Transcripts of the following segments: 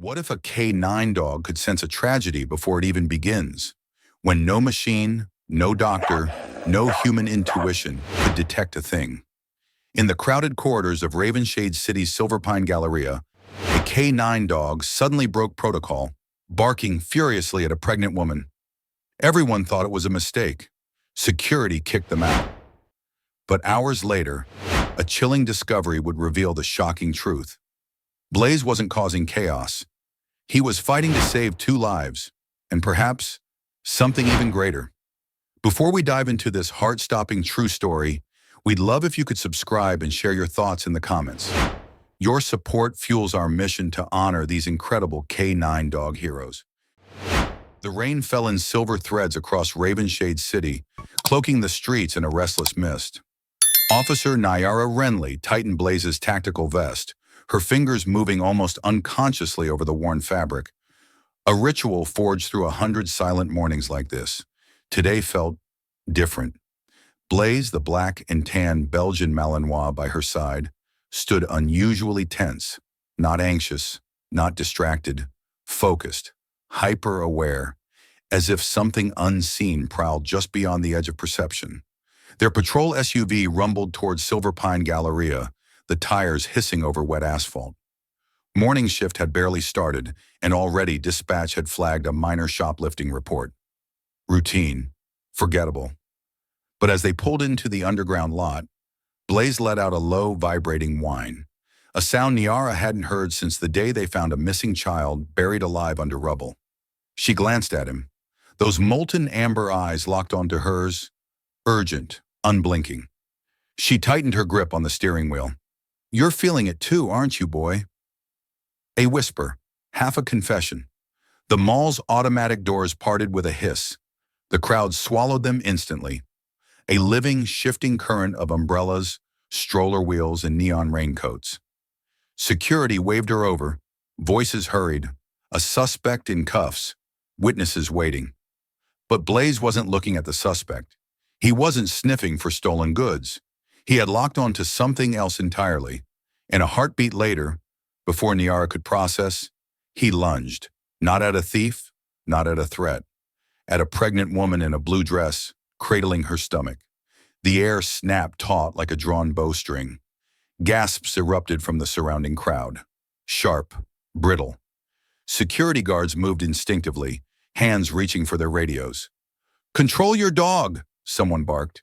What if a K9 dog could sense a tragedy before it even begins? When no machine, no doctor, no human intuition could detect a thing. In the crowded corridors of Ravenshade City's Silverpine Galleria, a K9 dog suddenly broke protocol, barking furiously at a pregnant woman. Everyone thought it was a mistake. Security kicked them out. But hours later, a chilling discovery would reveal the shocking truth. Blaze wasn't causing chaos. He was fighting to save two lives, and perhaps something even greater. Before we dive into this heart-stopping true story, we'd love if you could subscribe and share your thoughts in the comments. Your support fuels our mission to honor these incredible K9 dog heroes. The rain fell in silver threads across Ravenshade City, cloaking the streets in a restless mist. Officer Nyara Renly tightened Blaze's tactical vest, her fingers moving almost unconsciously over the worn fabric. A ritual forged through 100 silent mornings like this. Today felt different. Blaze, the black and tan Belgian Malinois by her side, stood unusually tense, not anxious, not distracted, focused, hyper-aware, as if something unseen prowled just beyond the edge of perception. Their patrol SUV rumbled towards Silverpine Galleria, the tires hissing over wet asphalt. Morning shift had barely started, and already dispatch had flagged a minor shoplifting report. Routine, forgettable. But as they pulled into the underground lot, Blaze let out a low, vibrating whine, a sound Nyara hadn't heard since the day they found a missing child buried alive under rubble. She glanced at him, those molten amber eyes locked onto hers, urgent, unblinking. She tightened her grip on the steering wheel. "You're feeling it too, aren't you, boy?" A whisper, half a confession. The mall's automatic doors parted with a hiss. The crowd swallowed them instantly. A living, shifting current of umbrellas, stroller wheels, and neon raincoats. Security waved her over. Voices hurried. A suspect in cuffs. Witnesses waiting. But Blaze wasn't looking at the suspect. He wasn't sniffing for stolen goods. He had locked onto something else entirely, and a heartbeat later, before Nyara could process, he lunged, not at a thief, not at a threat, at a pregnant woman in a blue dress, cradling her stomach. The air snapped taut like a drawn bowstring. Gasps erupted from the surrounding crowd. Sharp, brittle. Security guards moved instinctively, hands reaching for their radios. "Control your dog," someone barked.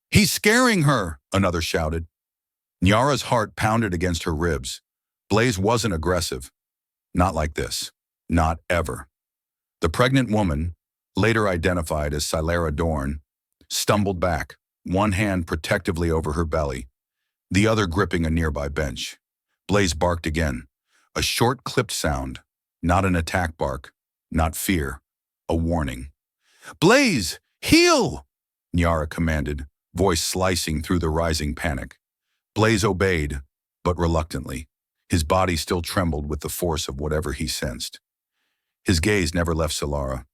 "He's scaring her," another shouted. Nyara's heart pounded against her ribs. Blaze wasn't aggressive. Not like this. Not ever. The pregnant woman, later identified as Silera Dorn, stumbled back, one hand protectively over her belly, the other gripping a nearby bench. Blaze barked again. A short, clipped sound. Not an attack bark. Not fear. A warning. "Blaze! Heel!" Nyara commanded, voice slicing through the rising panic. Blaze obeyed, but reluctantly. His body still trembled with the force of whatever he sensed. His gaze never left Solara.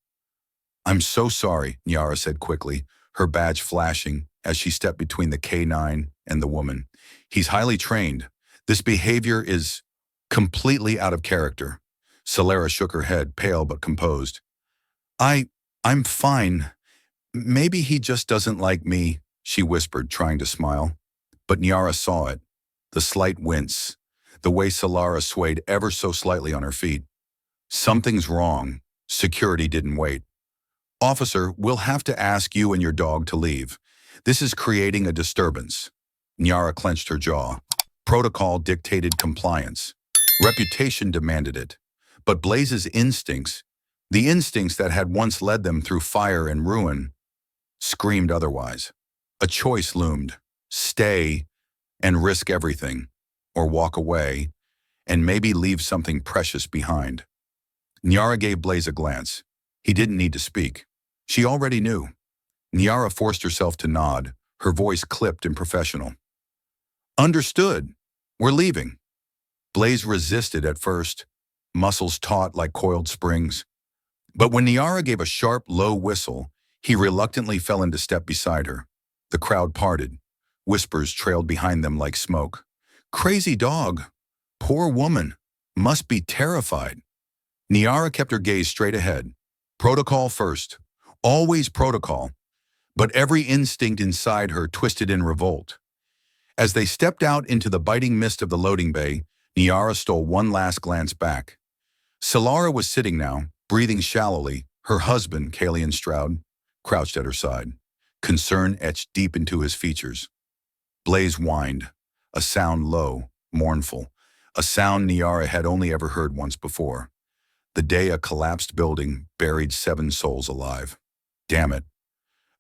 "I'm so sorry," Nyara said quickly, her badge flashing as she stepped between the K9 and the woman. "He's highly trained. This behavior is completely out of character." Solara shook her head, pale but composed. I'm fine. Maybe he just doesn't like me," she whispered, trying to smile. But Nyara saw it, the slight wince, the way Solara swayed ever so slightly on her feet. "Something's wrong." Security didn't wait. "Officer, we'll have to ask you and your dog to leave. This is creating a disturbance." Nyara clenched her jaw. Protocol dictated compliance. Reputation demanded it. But Blaze's instincts, the instincts that had once led them through fire and ruin, screamed otherwise. A choice loomed. Stay and risk everything, or walk away and maybe leave something precious behind. Nyara gave Blaze a glance. He didn't need to speak. She already knew. Nyara forced herself to nod, her voice clipped and professional. "Understood. We're leaving." Blaze resisted at first, muscles taut like coiled springs. But when Nyara gave a sharp, low whistle, he reluctantly fell into step beside her. The crowd parted. Whispers trailed behind them like smoke. "Crazy dog. Poor woman. Must be terrified." Niara kept her gaze straight ahead. Protocol first. Always protocol. But every instinct inside her twisted in revolt. As they stepped out into the biting mist of the loading bay, Niara stole one last glance back. Solara was sitting now, breathing shallowly, her husband, Kalian Stroud, crouched at her side. Concern etched deep into his features. Blaze whined, a sound low, mournful, a sound Niara had only ever heard once before. The day a collapsed building buried 7 souls alive. Damn it.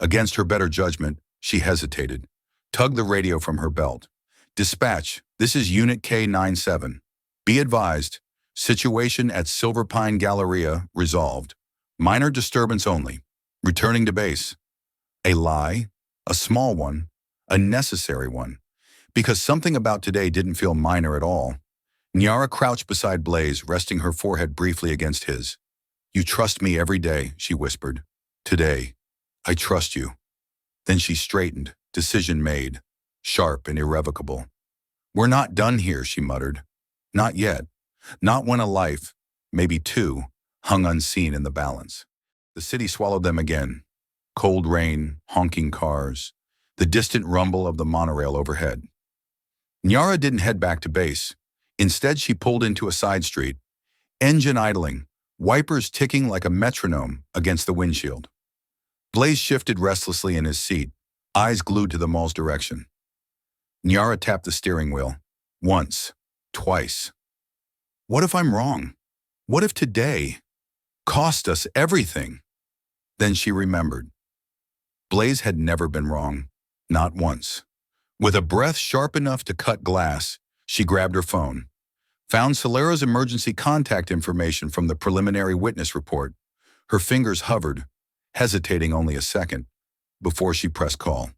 Against her better judgment, she hesitated, tugged the radio from her belt. Dispatch, this is Unit K-97. Be advised, situation at Silver Pine Galleria resolved. Minor disturbance only. Returning to base. A lie, a small one, a necessary one. Because something about today didn't feel minor at all. Niara crouched beside Blaze, resting her forehead briefly against his. You trust me every day, she whispered. Today, I trust you. Then she straightened, decision made, sharp and irrevocable. We're not done here, she muttered. Not yet. Not when a life, maybe 2, hung unseen in the balance. The city swallowed them again. Cold rain, honking cars, the distant rumble of the monorail overhead. Niara didn't head back to base. Instead, she pulled into a side street, engine idling, wipers ticking like a metronome against the windshield. Blaze shifted restlessly in his seat, eyes glued to the mall's direction. Niara tapped the steering wheel. Once, twice. What if I'm wrong? What if today cost us everything? Then she remembered. Blaze had never been wrong, not once. With a breath sharp enough to cut glass, she grabbed her phone, found Solera's emergency contact information from the preliminary witness report. Her fingers hovered, hesitating only a second, before she pressed call.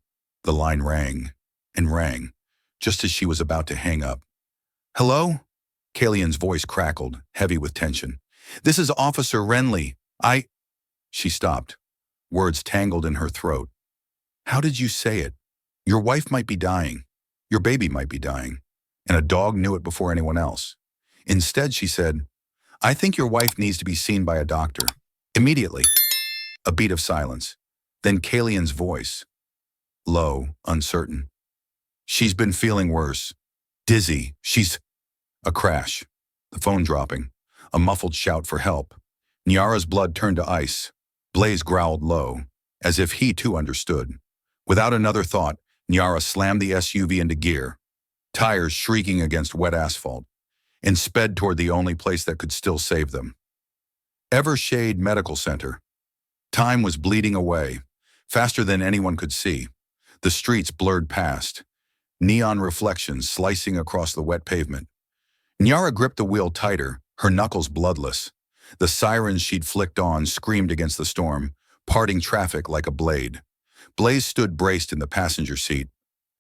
The line rang and rang, just as she was about to hang up. Hello? Kalian's voice crackled, heavy with tension. This is Officer Renly. She stopped, words tangled in her throat. How did you say it? Your wife might be dying. Your baby might be dying. And a dog knew it before anyone else. Instead, she said, I think your wife needs to be seen by a doctor. Immediately. A beat of silence. Then Kalian's voice. Low, uncertain. She's been feeling worse. Dizzy. A crash. The phone dropping. A muffled shout for help. Niara's blood turned to ice. Blaze growled low, as if he too understood. Without another thought, Niara slammed the SUV into gear, tires shrieking against wet asphalt, and sped toward the only place that could still save them. Evershade Medical Center. Time was bleeding away, faster than anyone could see. The streets blurred past, neon reflections slicing across the wet pavement. Niara gripped the wheel tighter, her knuckles bloodless. The sirens she'd flicked on screamed against the storm, parting traffic like a blade. Blaze stood braced in the passenger seat,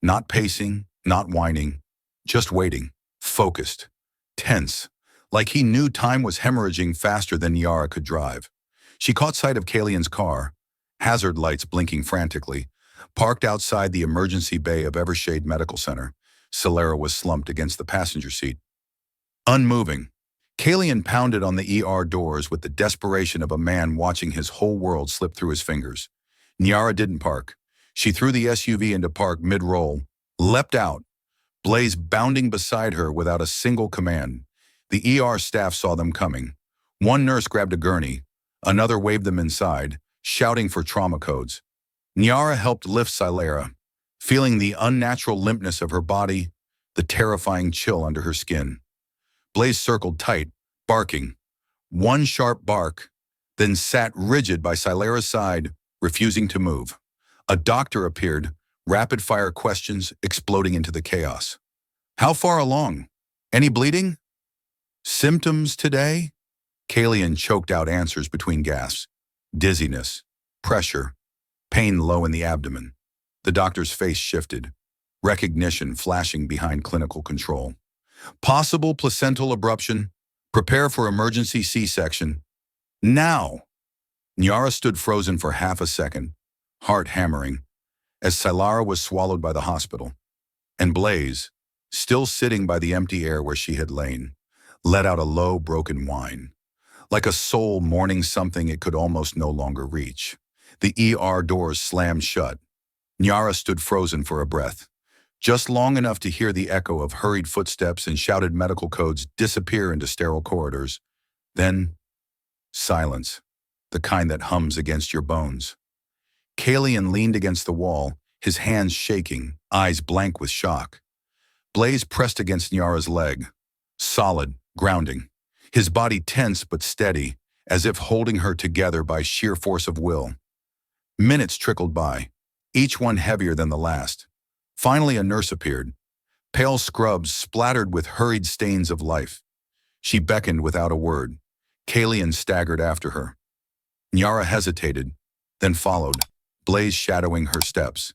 not pacing, not whining, just waiting, focused, tense, like he knew time was hemorrhaging faster than Niara could drive. She caught sight of Kalian's car, hazard lights blinking frantically, parked outside the emergency bay of Evershade Medical Center. Solera was slumped against the passenger seat. Unmoving, Kalian pounded on the ER doors with the desperation of a man watching his whole world slip through his fingers. Niara didn't park. She threw the SUV into park mid-roll, leapt out, Blaze bounding beside her without a single command. The ER staff saw them coming. One nurse grabbed a gurney, another waved them inside, shouting for trauma codes. Niara helped lift Solera, feeling the unnatural limpness of her body, the terrifying chill under her skin. Blaze circled tight, barking. One sharp bark, then sat rigid by Solera's side, refusing to move. A doctor appeared, rapid-fire questions exploding into the chaos. How far along? Any bleeding? Symptoms today? Kalian choked out answers between gasps. Dizziness, pressure, pain low in the abdomen. The doctor's face shifted, recognition flashing behind clinical control. Possible placental abruption. Prepare for emergency C-section. Now! Niara stood frozen for half a second, heart hammering, as Solera was swallowed by the hospital. And Blaze, still sitting by the empty air where she had lain, let out a low, broken whine, like a soul mourning something it could almost no longer reach. The ER doors slammed shut. Nyara stood frozen for a breath, just long enough to hear the echo of hurried footsteps and shouted medical codes disappear into sterile corridors. Then, silence, the kind that hums against your bones. Kalian leaned against the wall, his hands shaking, eyes blank with shock. Blaze pressed against Nyara's leg, solid, grounding, his body tense but steady, as if holding her together by sheer force of will. Minutes trickled by, each one heavier than the last. Finally, a nurse appeared, pale scrubs splattered with hurried stains of life. She beckoned without a word. Kalian staggered after her. Nyara hesitated, then followed, Blaze shadowing her steps.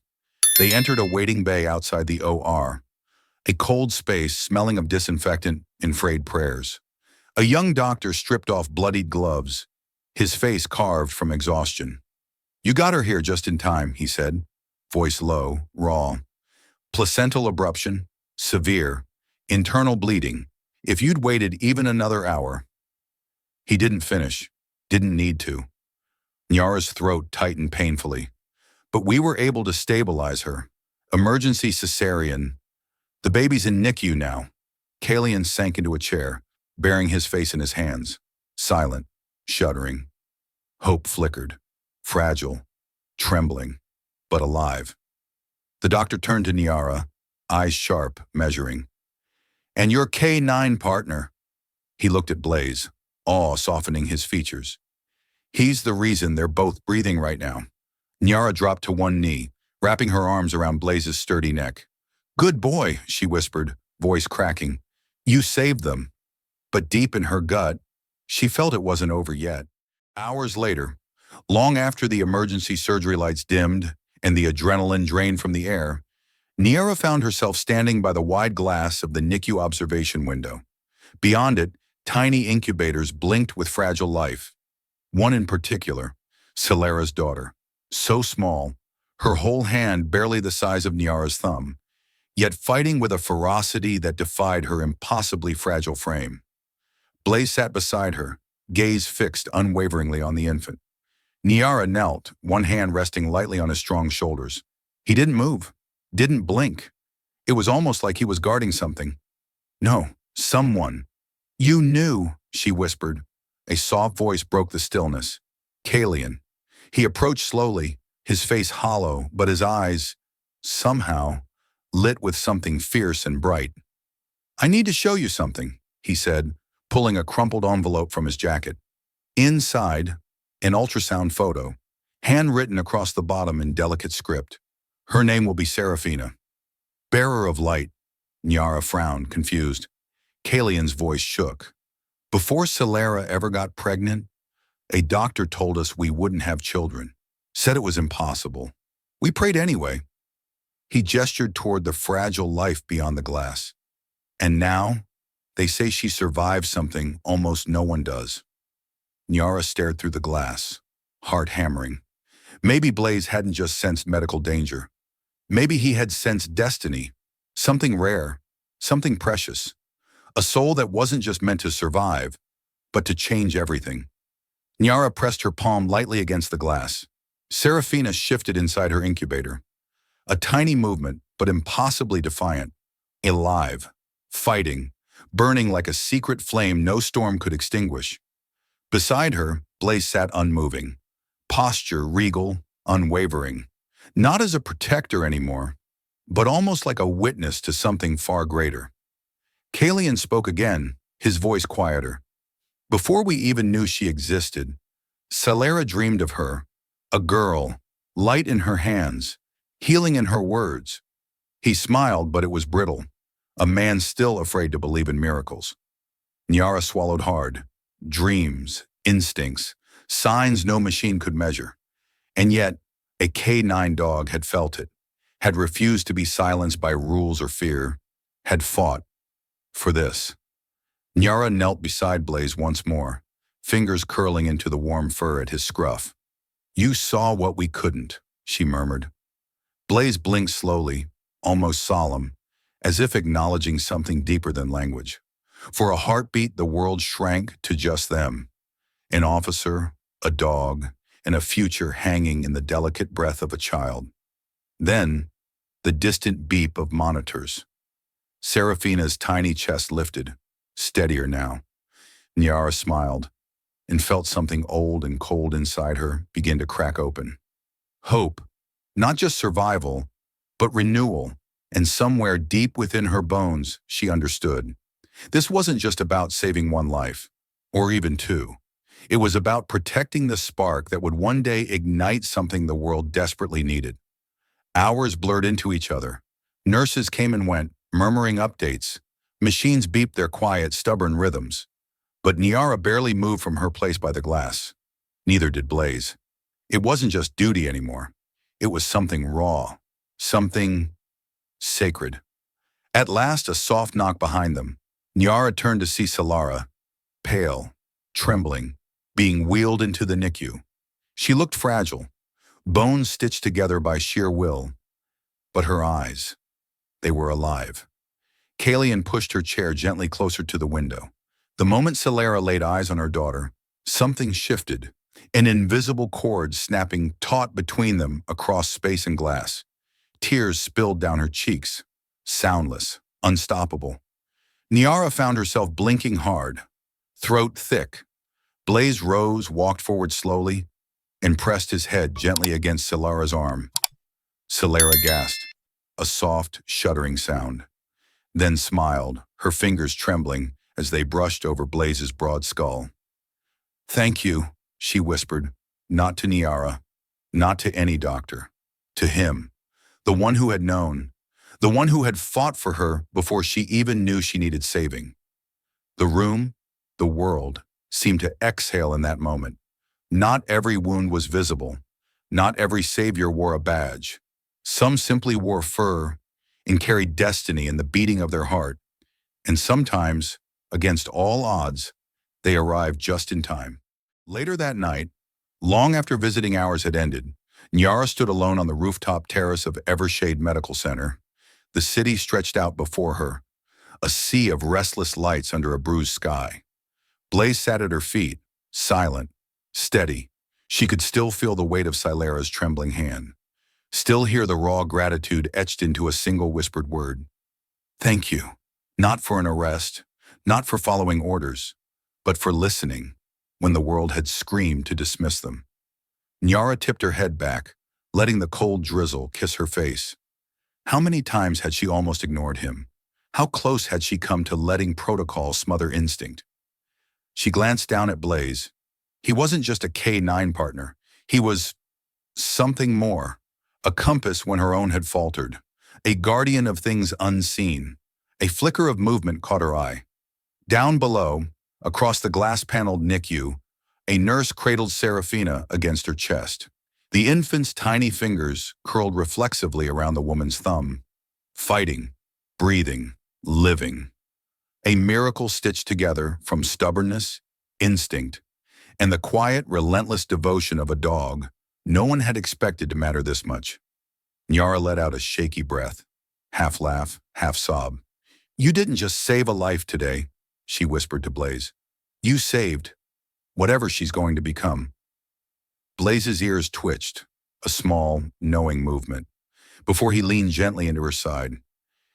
They entered a waiting bay outside the OR, a cold space smelling of disinfectant and frayed prayers. A young doctor stripped off bloodied gloves, his face carved from exhaustion. "You got her here just in time," he said, voice low, raw. "Placental abruption, severe, internal bleeding. If you'd waited even another hour." He didn't finish, didn't need to. Nyara's throat tightened painfully. "But we were able to stabilize her. Emergency cesarean. The baby's in NICU now." Kalian sank into a chair, burying his face in his hands, silent, shuddering. Hope flickered, fragile, trembling, but alive. The doctor turned to Nyara, eyes sharp, measuring. "And your K9 partner." He looked at Blaze, awe softening his features. "He's the reason they're both breathing right now." Nyara dropped to one knee, wrapping her arms around Blaze's sturdy neck. "Good boy," she whispered, voice cracking. "You saved them." But deep in her gut, she felt it wasn't over yet. Hours later, long after the emergency surgery lights dimmed and the adrenaline drained from the air, Nyara found herself standing by the wide glass of the NICU observation window. Beyond it, tiny incubators blinked with fragile life. One in particular, Celera's daughter. So small, her whole hand barely the size of Nyara's thumb, yet fighting with a ferocity that defied her impossibly fragile frame. Blaze sat beside her, gaze fixed unwaveringly on the infant. Nyara knelt, one hand resting lightly on his strong shoulders. He didn't move, didn't blink. It was almost like he was guarding something. "No, someone." "You knew," she whispered. A soft voice broke the stillness. "Kalian." He approached slowly, his face hollow, but his eyes, somehow, lit with something fierce and bright. "I need to show you something," he said, pulling a crumpled envelope from his jacket. Inside, an ultrasound photo, handwritten across the bottom in delicate script. "Her name will be Serafina." "Bearer of light." Nyara frowned, confused. Kalian's voice shook. "Before Celera ever got pregnant, a doctor told us we wouldn't have children. Said it was impossible. We prayed anyway." He gestured toward the fragile life beyond the glass. "And now, they say she survived something almost no one does." Nyara stared through the glass, heart hammering. Maybe Blaze hadn't just sensed medical danger. Maybe he had sensed destiny, something rare, something precious. A soul that wasn't just meant to survive, but to change everything. Nyara pressed her palm lightly against the glass. Serafina shifted inside her incubator. A tiny movement, but impossibly defiant. Alive, fighting, burning like a secret flame no storm could extinguish. Beside her, Blaze sat unmoving, posture regal, unwavering. Not as a protector anymore, but almost like a witness to something far greater. Kalian spoke again, his voice quieter. "Before we even knew she existed, Celera dreamed of her, a girl, light in her hands, healing in her words." He smiled, but it was brittle, a man still afraid to believe in miracles. Nyara swallowed hard. Dreams, instincts, signs no machine could measure. And yet, a K9 dog had felt it, had refused to be silenced by rules or fear, had fought for this. Nyara knelt beside Blaze once more, fingers curling into the warm fur at his scruff. "You saw what we couldn't," she murmured. Blaze blinked slowly, almost solemn, as if acknowledging something deeper than language. For a heartbeat, the world shrank to just them. An officer, a dog, and a future hanging in the delicate breath of a child. Then, the distant beep of monitors. Serafina's tiny chest lifted, steadier now. Nyara smiled and felt something old and cold inside her begin to crack open. Hope, not just survival, but renewal, and somewhere deep within her bones, she understood. This wasn't just about saving one life, or even two. It was about protecting the spark that would one day ignite something the world desperately needed. Hours blurred into each other. Nurses came and went, murmuring updates. Machines beeped their quiet, stubborn rhythms. But Nyara barely moved from her place by the glass. Neither did Blaze. It wasn't just duty anymore. It was something raw, something sacred. At last, a soft knock behind them. Nyara turned to see Solara, pale, trembling, being wheeled into the NICU. She looked fragile, bones stitched together by sheer will. But her eyes, they were alive. Kalian pushed her chair gently closer to the window. The moment Solara laid eyes on her daughter, something shifted, an invisible cord snapping taut between them across space and glass. Tears spilled down her cheeks, soundless, unstoppable. Nyara found herself blinking hard, throat thick. Blaze rose, walked forward slowly, and pressed his head gently against Solara's arm. Solara gasped, a soft, shuddering sound, then smiled, her fingers trembling as they brushed over Blaze's broad skull. "Thank you," she whispered, not to Nyara, not to any doctor, to him, the one who had known, the one who had fought for her before she even knew she needed saving. The room, the world, seemed to exhale in that moment. Not every wound was visible. Not every savior wore a badge. Some simply wore fur and carried destiny in the beating of their heart. And sometimes, against all odds, they arrived just in time. Later that night, long after visiting hours had ended, Nyara stood alone on the rooftop terrace of Evershade Medical Center. The city stretched out before her, a sea of restless lights under a bruised sky. Blaze sat at her feet, silent, steady. She could still feel the weight of Solara's trembling hand, still hear the raw gratitude etched into a single whispered word. "Thank you," not for an arrest, not for following orders, but for listening when the world had screamed to dismiss them. Nyara tipped her head back, letting the cold drizzle kiss her face. How many times had she almost ignored him? How close had she come to letting protocol smother instinct? She glanced down at Blaze. He wasn't just a K-9 partner. He was something more. A compass when her own had faltered. A guardian of things unseen. A flicker of movement caught her eye. Down below, across the glass-paneled NICU, a nurse cradled Serafina against her chest. The infant's tiny fingers curled reflexively around the woman's thumb. Fighting, breathing, living. A miracle stitched together from stubbornness, instinct, and the quiet, relentless devotion of a dog no one had expected to matter this much. Nyara let out a shaky breath, half laugh, half sob. "You didn't just save a life today," she whispered to Blaze. "You saved whatever she's going to become." Blaze's ears twitched, a small, knowing movement, before he leaned gently into her side.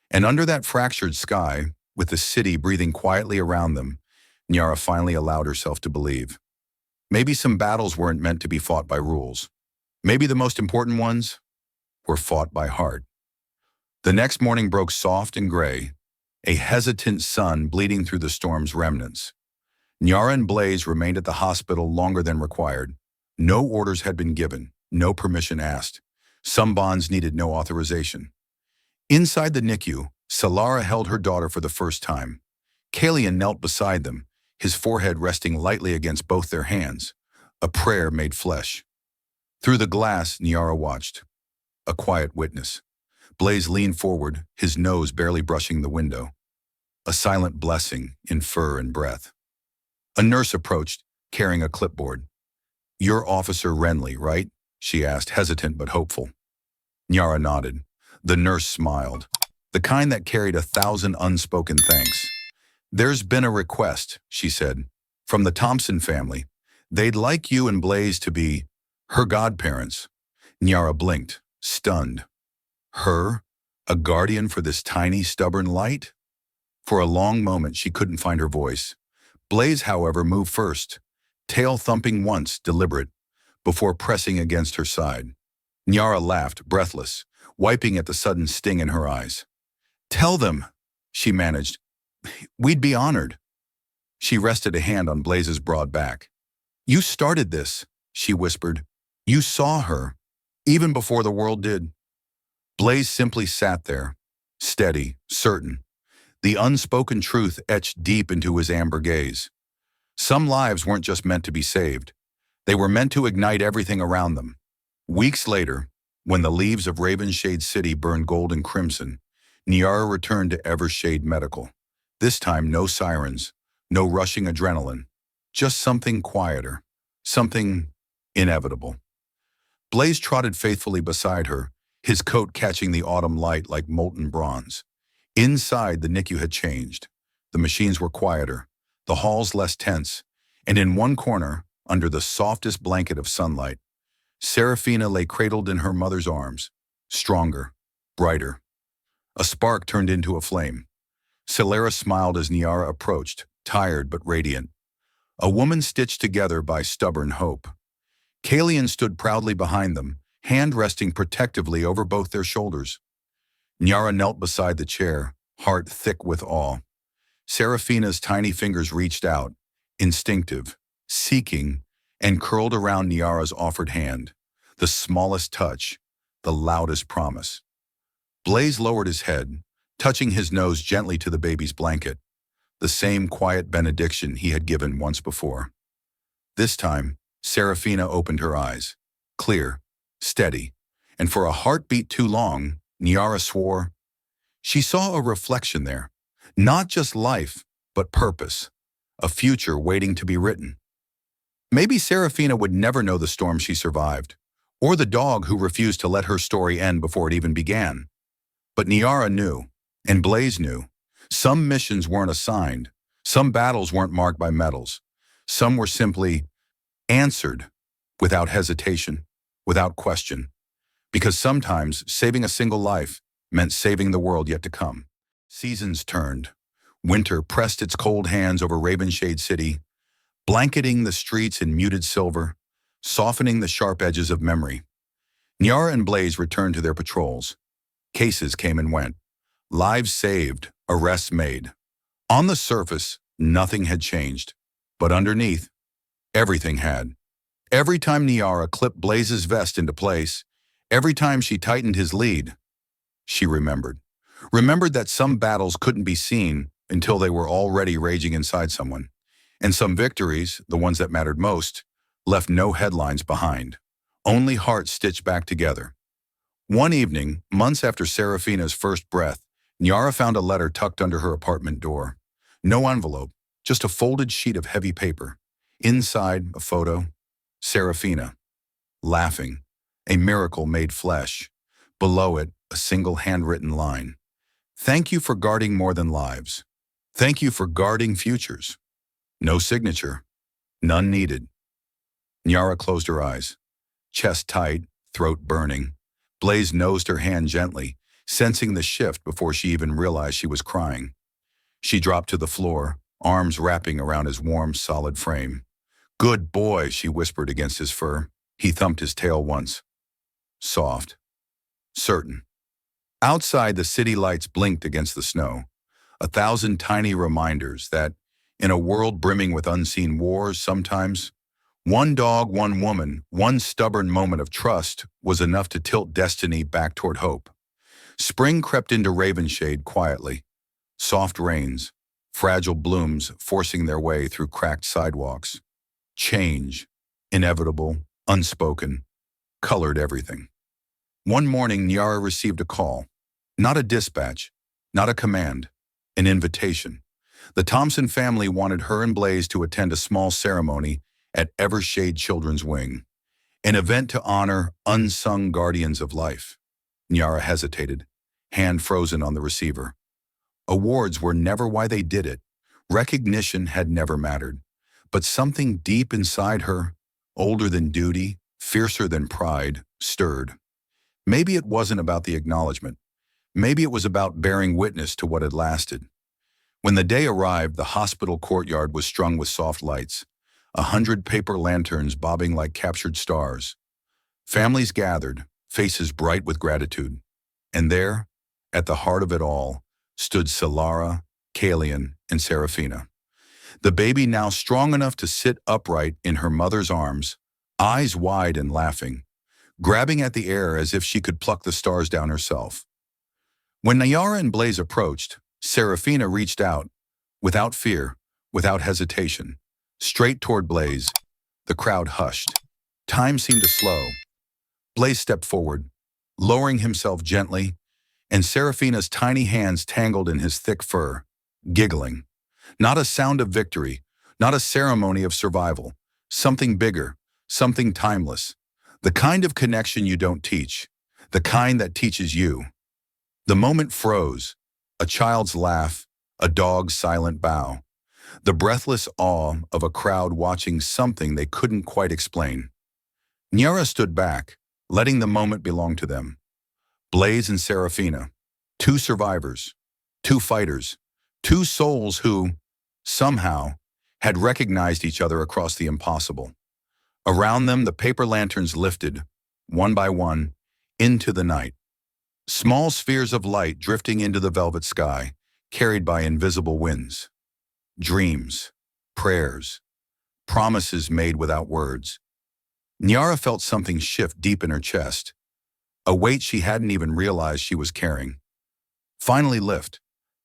And under that fractured sky, with the city breathing quietly around them, Nyara finally allowed herself to believe. Maybe some battles weren't meant to be fought by rules. Maybe the most important ones were fought by heart. The next morning broke soft and gray, a hesitant sun bleeding through the storm's remnants. Nyara and Blaze remained at the hospital longer than required. No orders had been given, no permission asked. Some bonds needed no authorization. Inside the NICU, Solara held her daughter for the first time. Kalian knelt beside them, his forehead resting lightly against both their hands, a prayer made flesh. Through the glass, Nyara watched, a quiet witness. Blaze leaned forward, his nose barely brushing the window. A silent blessing in fur and breath. A nurse approached, carrying a clipboard. "You're Officer Renly, right?" she asked, hesitant but hopeful. Nyara nodded. The nurse smiled, the kind that carried 1,000 unspoken thanks. "There's been a request," she said, "from the Thompson family. They'd like you and Blaze to be her godparents. Nyara blinked, stunned. Her? A guardian for this tiny, stubborn light? For a long moment, she couldn't find her voice. Blaze, however, moved first, tail thumping once, deliberate, before pressing against her side. Nyara laughed, breathless, wiping at the sudden sting in her eyes. "Tell them," she managed. "We'd be honored." She rested a hand on Blaze's broad back. "You started this," she whispered. "You saw her, even before the world did." Blaze simply sat there, steady, certain, the unspoken truth etched deep into his amber gaze. Some lives weren't just meant to be saved. They were meant to ignite everything around them. Weeks later, when the leaves of Ravenshade City burned gold and crimson, Nyara returned to Evershade Medical. This time, no sirens, no rushing adrenaline, just something quieter, something inevitable. Blaze trotted faithfully beside her, his coat catching the autumn light like molten bronze. Inside, the NICU had changed. The machines were quieter, the halls less tense, and in one corner, under the softest blanket of sunlight, Serafina lay cradled in her mother's arms, stronger, brighter. A spark turned into a flame. Celera smiled as Nyara approached, tired but radiant. A woman stitched together by stubborn hope. Kalian stood proudly behind them, hand resting protectively over both their shoulders. Nyara knelt beside the chair, heart thick with awe. Serafina's tiny fingers reached out, instinctive, seeking, and curled around Nyara's offered hand, the smallest touch, the loudest promise. Blaze lowered his head, touching his nose gently to the baby's blanket, the same quiet benediction he had given once before. This time, Serafina opened her eyes, clear, steady, and for a heartbeat too long, Nyara swore. She saw a reflection there, not just life, but purpose, a future waiting to be written. Maybe Serafina would never know the storm she survived, or the dog who refused to let her story end before it even began. But Nyara knew, and Blaze knew. Some missions weren't assigned, some battles weren't marked by medals, some were simply answered without hesitation, without question. Because sometimes saving a single life meant saving the world yet to come. Seasons turned. Winter pressed its cold hands over Ravenshade City, blanketing the streets in muted silver, softening the sharp edges of memory. Nyara and Blaze returned to their patrols. Cases came and went. Lives saved, arrests made. On the surface, nothing had changed. But underneath, everything had. Every time Nyara clipped Blaze's vest into place, every time she tightened his lead, she remembered. Remembered that some battles couldn't be seen until they were already raging inside someone. And some victories, the ones that mattered most, left no headlines behind. Only hearts stitched back together. One evening, months after Serafina's first breath, Nyara found a letter tucked under her apartment door. No envelope, just a folded sheet of heavy paper. Inside, a photo. Serafina, laughing, a miracle made flesh. Below it, a single handwritten line. "Thank you for guarding more than lives. Thank you for guarding futures." No signature. None needed. Nyara closed her eyes, chest tight, throat burning. Blaze nosed her hand gently, sensing the shift before she even realized she was crying. She dropped to the floor, arms wrapping around his warm, solid frame. "Good boy," she whispered against his fur. He thumped his tail once. Soft. Certain. Outside, the city lights blinked against the snow. 1,000 tiny reminders that, in a world brimming with unseen wars, sometimes, one dog, one woman, one stubborn moment of trust was enough to tilt destiny back toward hope. Spring crept into Ravenshade quietly. Soft rains, fragile blooms forcing their way through cracked sidewalks. Change, inevitable, unspoken, colored everything. One morning, Nyara received a call. Not a dispatch, not a command, an invitation. The Thompson family wanted her and Blaze to attend a small ceremony at Evershade Children's Wing, an event to honor unsung guardians of life. Nyara hesitated, hand frozen on the receiver. Awards were never why they did it. Recognition had never mattered. But something deep inside her, older than duty, fiercer than pride, stirred. Maybe it wasn't about the acknowledgement. Maybe it was about bearing witness to what had lasted. When the day arrived, the hospital courtyard was strung with soft lights, 100 paper lanterns bobbing like captured stars. Families gathered, faces bright with gratitude. And there, at the heart of it all, stood Solara, Kalian, and Serafina. The baby now strong enough to sit upright in her mother's arms, eyes wide and laughing, grabbing at the air as if she could pluck the stars down herself. When Nyara and Blaze approached, Serafina reached out, without fear, without hesitation, straight toward Blaze. The crowd hushed. Time seemed to slow. Blaze stepped forward, lowering himself gently, and Serafina's tiny hands tangled in his thick fur, giggling. Not a sound of victory, not a ceremony of survival, something bigger, something timeless, the kind of connection you don't teach, the kind that teaches you. The moment froze, a child's laugh, a dog's silent bow, the breathless awe of a crowd watching something they couldn't quite explain. Nyara stood back, letting the moment belong to them. Blaze and Serafina, two survivors, two fighters, two souls who, somehow, had recognized each other across the impossible. Around them, the paper lanterns lifted, one by one, into the night. Small spheres of light drifting into the velvet sky, carried by invisible winds. Dreams, prayers, promises made without words. Nyara felt something shift deep in her chest, a weight she hadn't even realized she was carrying. Finally lift.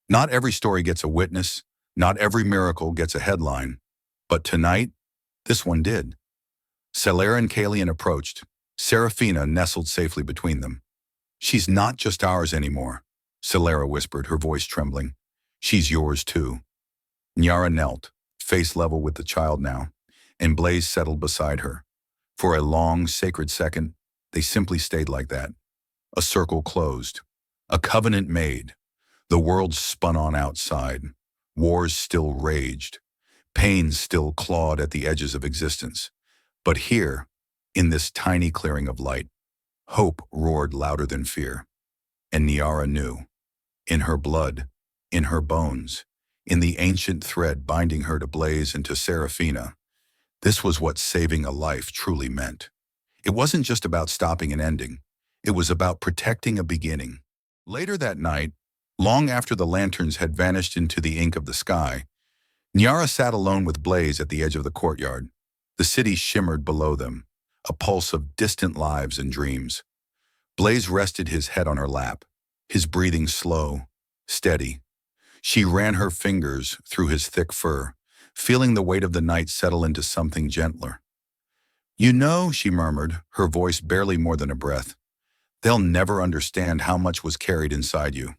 Not every story gets a witness, not every miracle gets a headline, but tonight, this one did. Solara and Kalian approached. Serafina nestled safely between them. "She's not just ours anymore," Solara whispered, her voice trembling. "She's yours too." Nyara knelt, face level with the child now, and Blaze settled beside her. For a long, sacred second, they simply stayed like that. A circle closed, a covenant made. The world spun on outside. Wars still raged. Pain still clawed at the edges of existence. But here, in this tiny clearing of light, hope roared louder than fear. And Nyara knew. In her blood, in her bones, in the ancient thread binding her to Blaze and to Serafina, this was what saving a life truly meant. It wasn't just about stopping an ending. It was about protecting a beginning. Later that night, long after the lanterns had vanished into the ink of the sky, Nyara sat alone with Blaze at the edge of the courtyard. The city shimmered below them, a pulse of distant lives and dreams. Blaze rested his head on her lap, his breathing slow, steady. She ran her fingers through his thick fur, feeling the weight of the night settle into something gentler. "You know," she murmured, her voice barely more than a breath, "they'll never understand how much was carried inside you."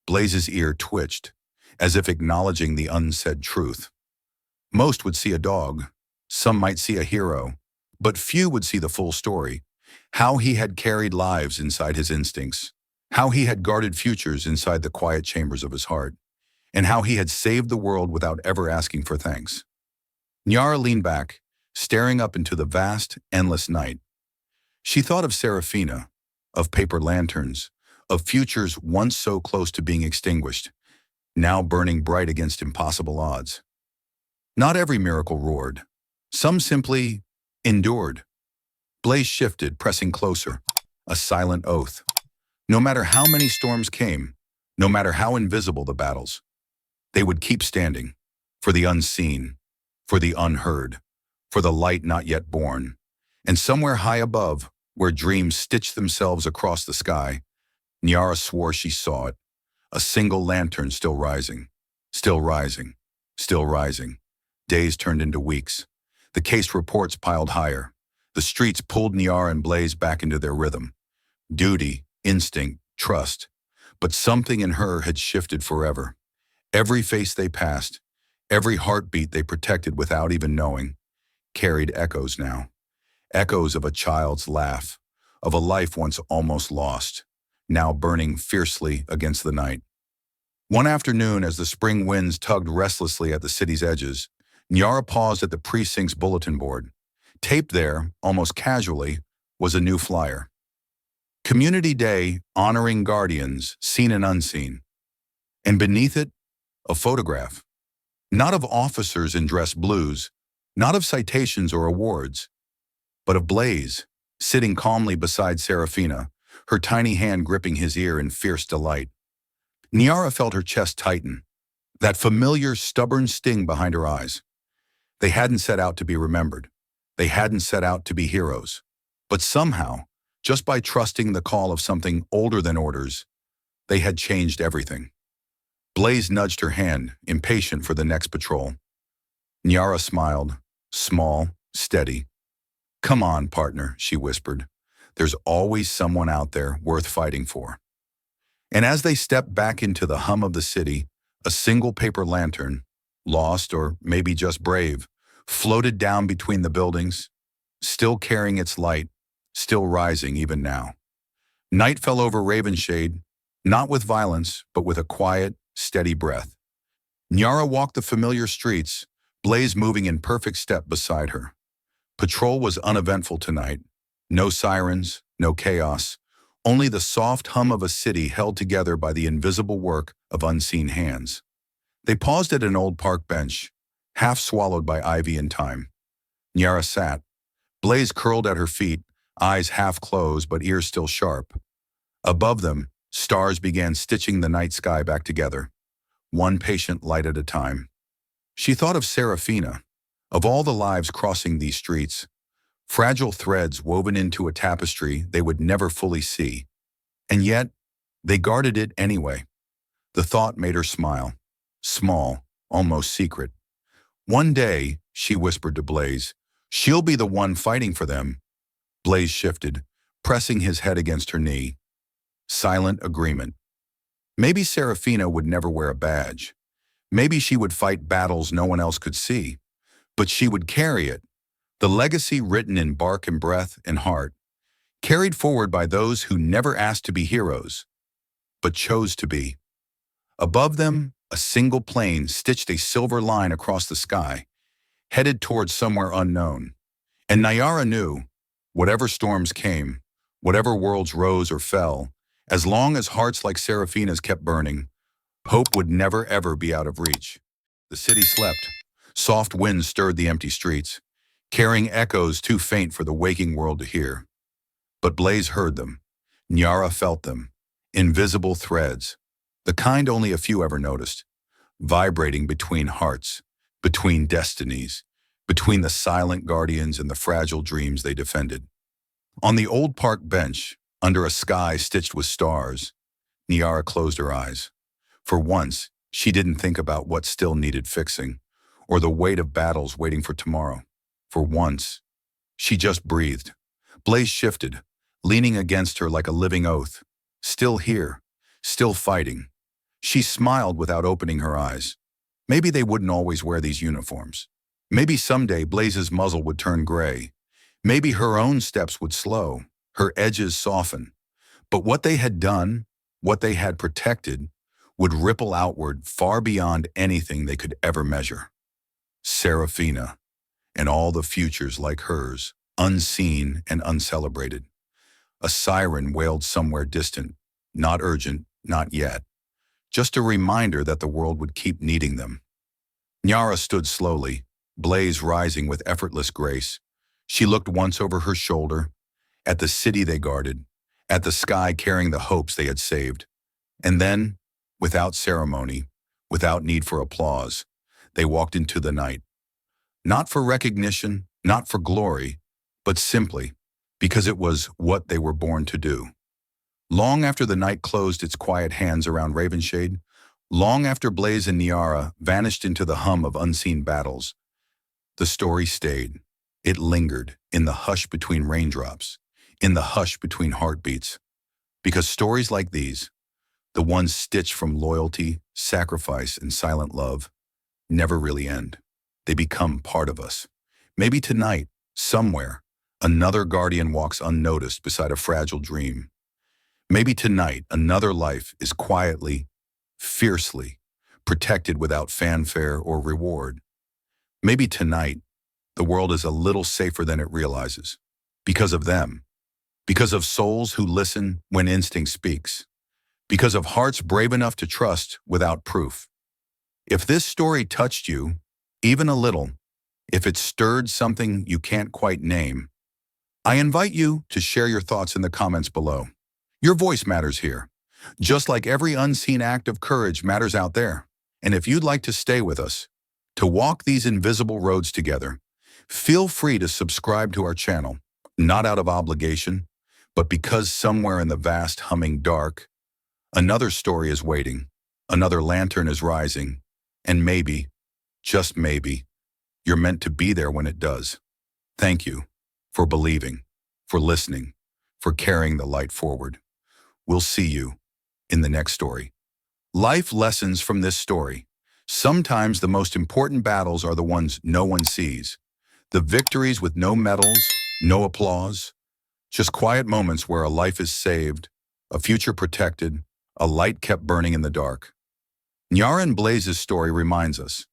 Blaze's ear twitched, as if acknowledging the unsaid truth. Most would see a dog, some might see a hero, but few would see the full story, how he had carried lives inside his instincts, how he had guarded futures inside the quiet chambers of his heart, and how he had saved the world without ever asking for thanks. Nyara leaned back, staring up into the vast, endless night. She thought of Serafina, of paper lanterns, of futures once so close to being extinguished, now burning bright against impossible odds. Not every miracle roared. Some simply endured. Blaze shifted, pressing closer, a silent oath. No matter how many storms came, no matter how invisible the battles, they would keep standing, for the unseen, for the unheard, for the light not yet born. And somewhere high above, where dreams stitched themselves across the sky, Nyara swore she saw it, a single lantern still rising, still rising, still rising. Days turned into weeks. The case reports piled higher. The streets pulled Nyara and Blaze back into their rhythm. Duty, instinct, trust. But something in her had shifted forever. Every face they passed, every heartbeat they protected without even knowing, carried echoes now. Echoes of a child's laugh, of a life once almost lost, now burning fiercely against the night. One afternoon, as the spring winds tugged restlessly at the city's edges, Nyara paused at the precinct's bulletin board. Taped there, almost casually, was a new flyer. Community Day honoring guardians, seen and unseen. And beneath it, a photograph. Not of officers in dress blues, not of citations or awards, but of Blaze, sitting calmly beside Serafina, her tiny hand gripping his ear in fierce delight. Nyara felt her chest tighten, that familiar, stubborn sting behind her eyes. They hadn't set out to be remembered. They hadn't set out to be heroes. But somehow, just by trusting the call of something older than orders, they had changed everything. Blaze nudged her hand, impatient for the next patrol. Nyara smiled, small, steady. "Come on, partner," she whispered. "There's always someone out there worth fighting for." And as they stepped back into the hum of the city, a single paper lantern, lost or maybe just brave, floated down between the buildings, still carrying its light, still rising even now. Night fell over Ravenshade, not with violence, but with a quiet, steady breath. Nyara walked the familiar streets, Blaze moving in perfect step beside her. Patrol was uneventful tonight. No sirens, no chaos, only the soft hum of a city held together by the invisible work of unseen hands. They paused at an old park bench, half swallowed by ivy and time. Nyara sat. Blaze curled at her feet, eyes half closed but ears still sharp. Above them, stars began stitching the night sky back together, one patient light at a time. She thought of Serafina, of all the lives crossing these streets, fragile threads woven into a tapestry they would never fully see. And yet, they guarded it anyway. The thought made her smile, small, almost secret. "One day," she whispered to Blaze, "she'll be the one fighting for them." Blaze shifted, pressing his head against her knee. Silent agreement. Maybe Serafina would never wear a badge. Maybe she would fight battles no one else could see. But she would carry it, the legacy written in bark and breath and heart, carried forward by those who never asked to be heroes, but chose to be. Above them, a single plane stitched a silver line across the sky, headed towards somewhere unknown. And Nyara knew, whatever storms came, whatever worlds rose or fell, as long as hearts like Serafina's kept burning, hope would never ever be out of reach. The city slept. Soft winds stirred the empty streets, carrying echoes too faint for the waking world to hear. But Blaze heard them. Nyara felt them. Invisible threads, the kind only a few ever noticed, vibrating between hearts, between destinies, between the silent guardians and the fragile dreams they defended. On the old park bench, under a sky stitched with stars, Nyara closed her eyes. For once, she didn't think about what still needed fixing, or the weight of battles waiting for tomorrow. For once, she just breathed. Blaze shifted, leaning against her like a living oath. Still here, still fighting. She smiled without opening her eyes. Maybe they wouldn't always wear these uniforms. Maybe someday Blaze's muzzle would turn gray. Maybe her own steps would slow, her edges soften. But what they had done, what they had protected, would ripple outward far beyond anything they could ever measure. Serafina, and all the futures like hers, unseen and uncelebrated. A siren wailed somewhere distant, not urgent, not yet. Just a reminder that the world would keep needing them. Nyara stood slowly, Blaze rising with effortless grace. She looked once over her shoulder, at the city they guarded, at the sky carrying the hopes they had saved. And then, without ceremony, without need for applause, they walked into the night. Not for recognition, not for glory, but simply because it was what they were born to do. Long after the night closed its quiet hands around Ravenshade, long after Blaze and Nyara vanished into the hum of unseen battles, the story stayed. It lingered in the hush between raindrops, in the hush between heartbeats. Because stories like these, the ones stitched from loyalty, sacrifice, and silent love, never really end. They become part of us. Maybe tonight, somewhere, another guardian walks unnoticed beside a fragile dream. Maybe tonight, another life is quietly, fiercely, protected without fanfare or reward. Maybe tonight, the world is a little safer than it realizes. Because of them. Because of souls who listen when instinct speaks. Because of hearts brave enough to trust without proof. If this story touched you, even a little, if it stirred something you can't quite name, I invite you to share your thoughts in the comments below. Your voice matters here, just like every unseen act of courage matters out there. And if you'd like to stay with us, to walk these invisible roads together, feel free to subscribe to our channel, not out of obligation, but because somewhere in the vast humming dark, another story is waiting, another lantern is rising, and maybe, just maybe, you're meant to be there when it does. Thank you for believing, for listening, for carrying the light forward. We'll see you in the next story. Life lessons from this story. Sometimes the most important battles are the ones no one sees. The victories with no medals, no applause, just quiet moments where a life is saved, a future protected, a light kept burning in the dark. Nyara and Blaze's story reminds us,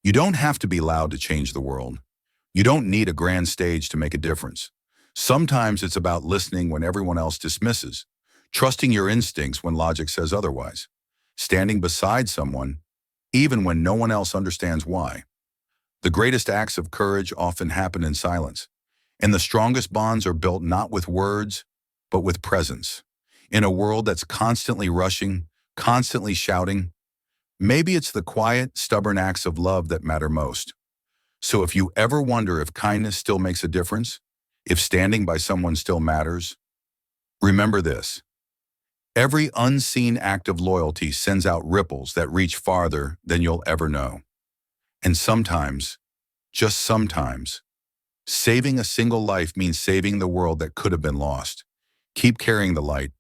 you don't have to be loud to change the world. You don't need a grand stage to make a difference. Sometimes it's about listening when everyone else dismisses, trusting your instincts when logic says otherwise, standing beside someone, even when no one else understands why. The greatest acts of courage often happen in silence, and the strongest bonds are built not with words, but with presence. In a world that's constantly rushing, constantly shouting, maybe it's the quiet, stubborn acts of love that matter most. So if you ever wonder if kindness still makes a difference, if standing by someone still matters, remember this. Every unseen act of loyalty sends out ripples that reach farther than you'll ever know. And sometimes, just sometimes, saving a single life means saving the world that could have been lost. Keep carrying the light,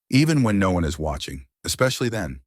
even when no one is watching, especially then.